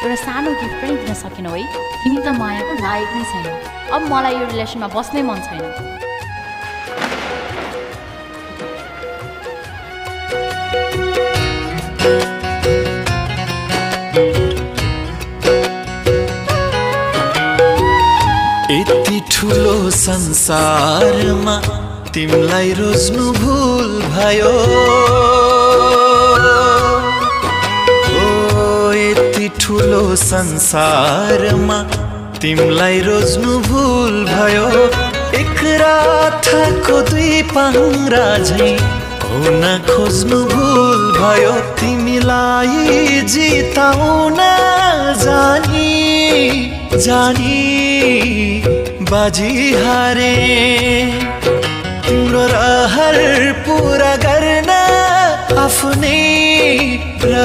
एउटा सानो गिफ्ट पनि दिन सकेनौ है। तिमी त मायाको लायक नै छैनौ। अब मलाई यो रिलेसनमा बस्नै मन छैन। यति ठुलो संसारमा तिमलाई रोज्नु भुल भयो। यति ठुलो संसारमा तिमलाई रोज्नु भुल भयो। एक रातको दुई पाङ्रा झैं हुन खोज्नु भुल भयो। तिमीलाई जिताउन जानी बाजी हारे। तिम्रो रहर पूरा गर्न आफ्नै